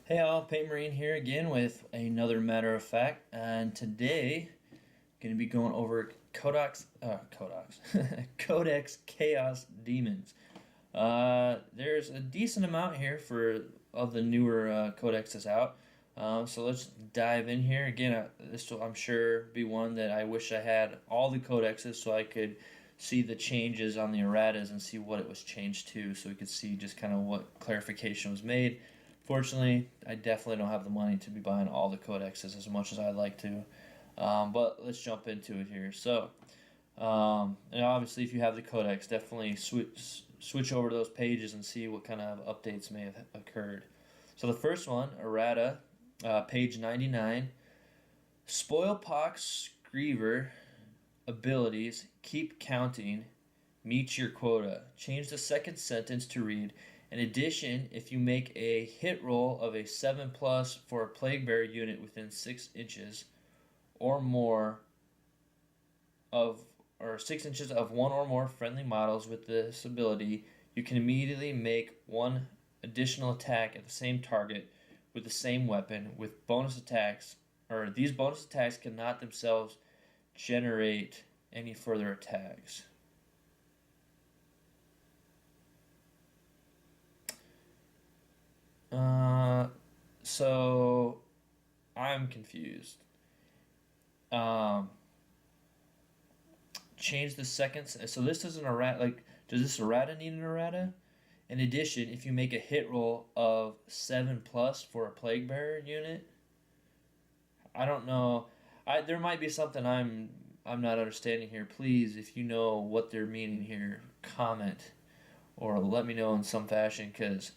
Hey all, Paint Marine here again with another matter of fact, and today going to be going over Codex Chaos Demons. There's a decent amount here of the newer codexes out, so let's dive in here. Again, this will, I'm sure, be one that I wish I had all the codexes so I could see the changes on the erratas and see what it was changed to, so we could see just kind of what clarification was made. Fortunately, I definitely don't have the money to be buying all the codexes as much as I'd like to, but let's jump into it here. So, and obviously, if you have the codex, definitely switch over to those pages and see what kind of updates may have occurred. So the first one, errata, page 99, Spoilpox Screever abilities, keep counting, meet your quota. Change the second sentence to read, in addition, if you make a hit roll of a 7+ for a Plague Bearer unit within 6 inches or more or 6 inches of one or more friendly models with this ability, you can immediately make one additional attack at the same target with the same weapon with bonus attacks, or these bonus attacks cannot themselves generate any further attacks. So I'm confused. Change the second. So this is an errata. Like, does this errata need an errata? In addition, if you make a hit roll of 7+ for a Plague Bearer unit, I don't know. There might be something I'm not understanding here. Please, if you know what they're meaning here, comment or let me know in some fashion, because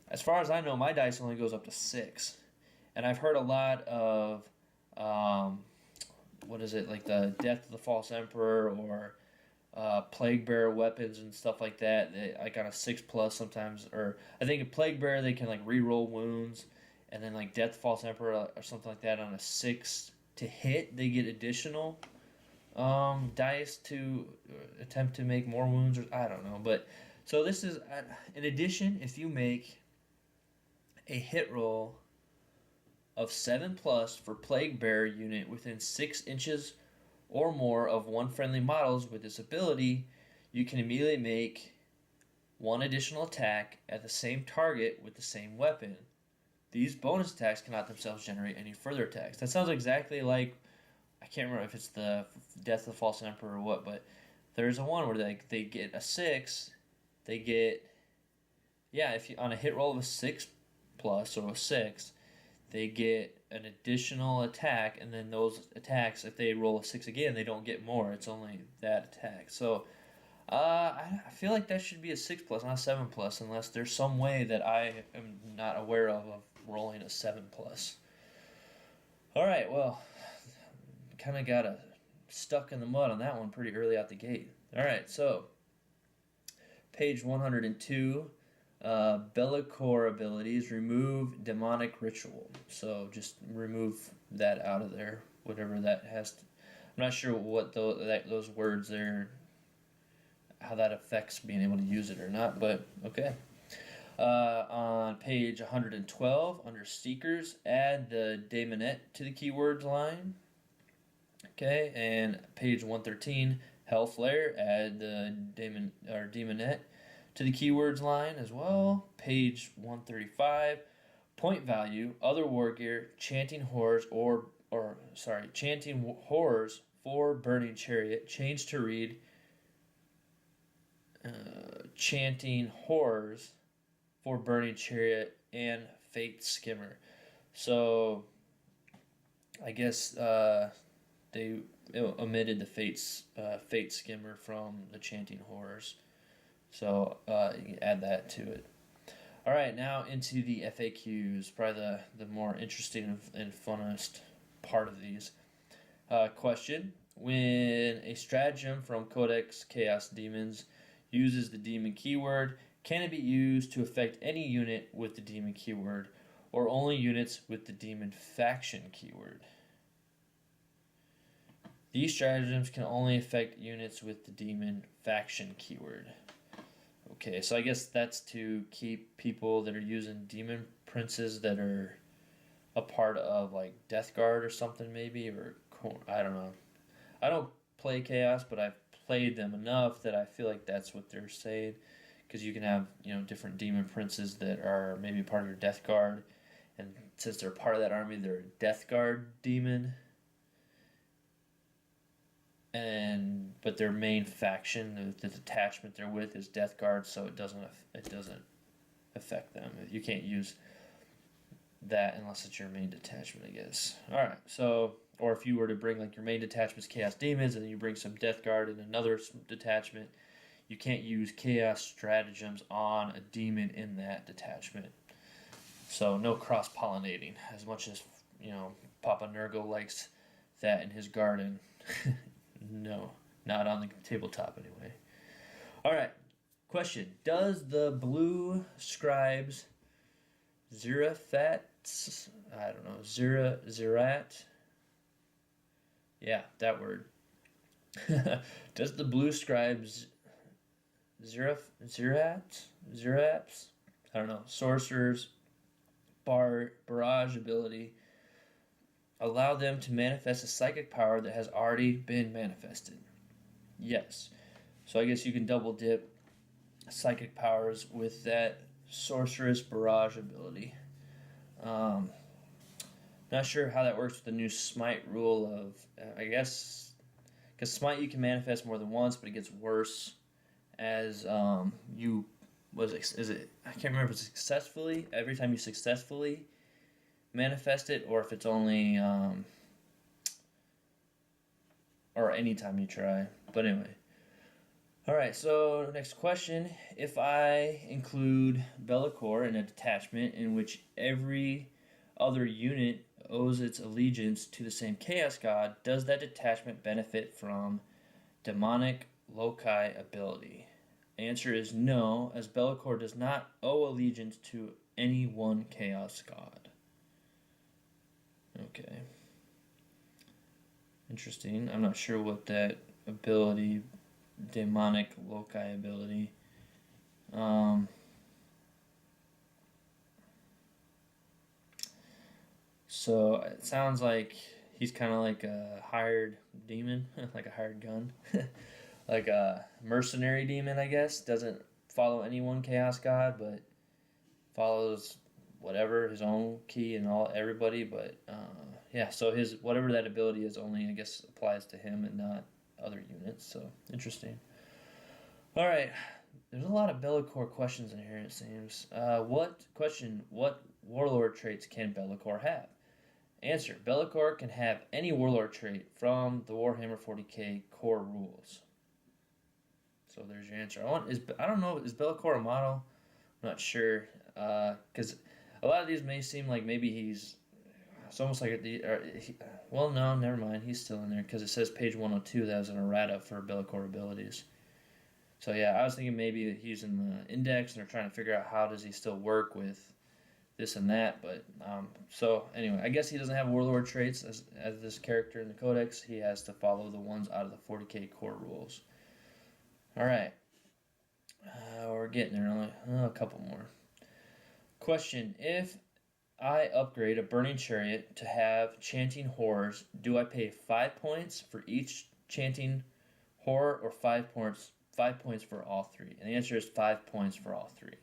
as far as I know, my dice only goes up to 6. And I've heard a lot of, like the Death of the False Emperor or Plague Bearer weapons and stuff like that. I got a 6+ sometimes. Or I think a Plague Bearer, they can like re-roll wounds. And then like Death of the False Emperor or something like that on a 6 to hit, they get additional dice to attempt to make more wounds. Or I don't know. But so this is, in addition, if you make a hit roll of 7+ for Plague Bearer unit within 6 inches or more of one friendly models with this ability, you can immediately make one additional attack at the same target with the same weapon. These bonus attacks cannot themselves generate any further attacks. That sounds exactly like, I can't remember if it's the Death of the False Emperor or what, but there's a one where they get a 6, they get, if you on a hit roll of a 6+, or a 6, they get an additional attack, and then those attacks, if they roll a 6 again, they don't get more. It's only that attack. So I feel like that should be a 6+, not a 7+, unless there's some way that I am not aware of rolling a 7+. All right, well, kind of got stuck in the mud on that one pretty early out the gate. All right, so page 102. Bellicor abilities, remove demonic ritual. So just remove that out of there, whatever that has to, I'm not sure what those words there, how that affects being able to use it or not, but okay. On page 112, under Seekers, add the Daemonette to the keywords line. Okay, and page 113, Hellflare, add the Daemonette to the keywords line as well. Page 135, point value, other war gear, chanting horrors chanting horrors for burning chariot, change to read chanting horrors for burning chariot and fate skimmer. So I guess they omitted the fate skimmer from the chanting horrors. So you can add that to it. All right, now into the FAQs, probably the more interesting and funnest part of these. Question: when a stratagem from Codex Chaos Demons uses the demon keyword, can it be used to affect any unit with the demon keyword, or only units with the demon faction keyword? These stratagems can only affect units with the demon faction keyword. Okay, so I guess that's to keep people that are using demon princes that are a part of like Death Guard or something maybe, or I don't know. I don't play Chaos, but I've played them enough that I feel like that's what they're saying. Because you can have, different demon princes that are maybe part of your Death Guard, and since they're part of that army, they're a Death Guard demon. But their main faction, the detachment they're with, is Death Guard, so it doesn't affect them. You can't use that unless it's your main detachment, I guess. All right, so. Or if you were to bring like your main detachment's Chaos Demons and then you bring some Death Guard and another detachment, you can't use Chaos stratagems on a demon in that detachment. So no cross-pollinating. As much as, Papa Nurgle likes that in his garden. No, not on the tabletop anyway. All right, question. Does the blue scribe's Zerafats, I don't know, Zerat? Yeah, that word. Does the blue scribe's Zeraps? I don't know. Sorcerers, barrage ability allow them to manifest a psychic power that has already been manifested? Yes. So I guess you can double dip psychic powers with that sorceress barrage ability. Not sure how that works with the new smite rule of, I guess, because smite you can manifest more than once, but it gets worse as is it? I can't remember if it's successfully, every time you successfully manifest it, or if it's only, or anytime you try. But anyway. Alright, so next question. If I include Be'lakor in a detachment in which every other unit owes its allegiance to the same Chaos God, does that detachment benefit from demonic loci ability? The answer is no, as Be'lakor does not owe allegiance to any one Chaos God. Okay. Interesting. I'm not sure what that ability, demonic loci ability. So it sounds like he's kind of like a hired demon, like a hired gun, like a mercenary demon, I guess. Doesn't follow any one Chaos God, but follows whatever his own key and everybody. But yeah, so his whatever that ability is only, I guess, applies to him and not other units. So interesting. All right, there's a lot of Be'lakor questions in here. It seems. What warlord traits can Be'lakor have? Answer: Be'lakor can have any warlord trait from the Warhammer 40k core rules. So there's your answer. I don't know, is Be'lakor a model? I'm not sure, because a lot of these may seem like maybe it's almost like well, no, never mind, he's still in there because it says page 102 that was an errata for Be'lakor abilities. So yeah, I was thinking maybe that he's in the index and they're trying to figure out how does he still work with this and that, but so anyway, I guess he doesn't have warlord traits as this character in the codex. He has to follow the ones out of the 40k core rules. All right, we're getting there. Only a couple more. Question: if I upgrade a burning chariot to have chanting horrors, do I pay 5 points for each chanting horror, or 5 points? 5 points for all three? And the answer is 5 points for all three.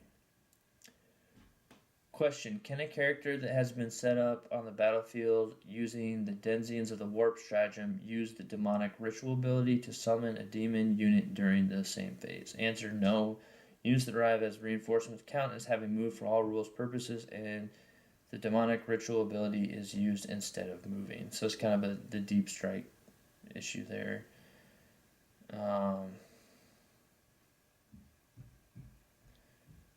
Question: can a character that has been set up on the battlefield using the Denzians of the Warp stratagem use the demonic ritual ability to summon a demon unit during the same phase? Answer: no. Units that arrive as reinforcements count as having moved for all rules purposes, and the demonic ritual ability is used instead of moving. So it's kind of the deep strike issue there.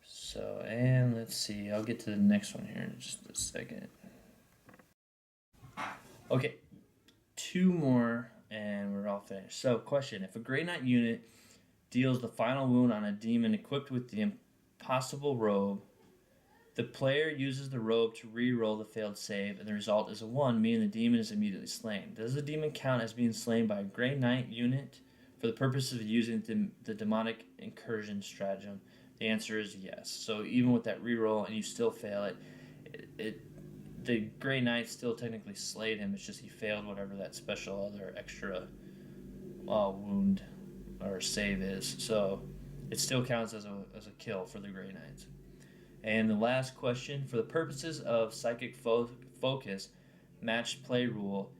So, and let's see, I'll get to the next one here in just a second. Okay, 2 more and we're all finished. So, question: if a Grey Knight unit deals the final wound on a demon equipped with the Impossible Robe, the player uses the robe to re-roll the failed save, and the result is a 1, meaning the demon is immediately slain. Does the demon count as being slain by a Grey Knight unit for the purpose of using the demonic incursion stratagem? The answer is yes. So even with that reroll and you still fail it, it the Grey Knight still technically slayed him. It's just he failed whatever that special other extra wound or save is. So it still counts as a kill for the Grey Knights. And the last question, for the purposes of psychic focus, matched play rule,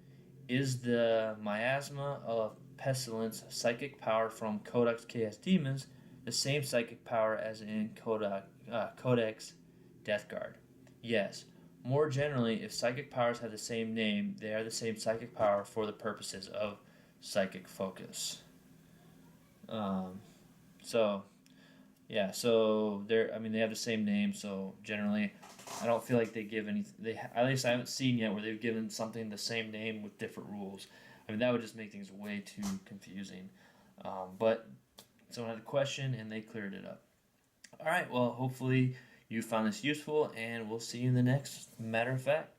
is the Miasma of Pestilence psychic power from Codex Chaos Daemons the same psychic power as in Codex Death Guard? Yes. More generally, if psychic powers have the same name, they are the same psychic power for the purposes of psychic focus. So yeah, so they have the same name, so generally I don't feel like they give any at least I haven't seen yet where they've given something the same name with different rules. I mean, that would just make things way too confusing. But someone had a question and they cleared it up. All right, well, hopefully you found this useful, and we'll see you in the next matter of fact.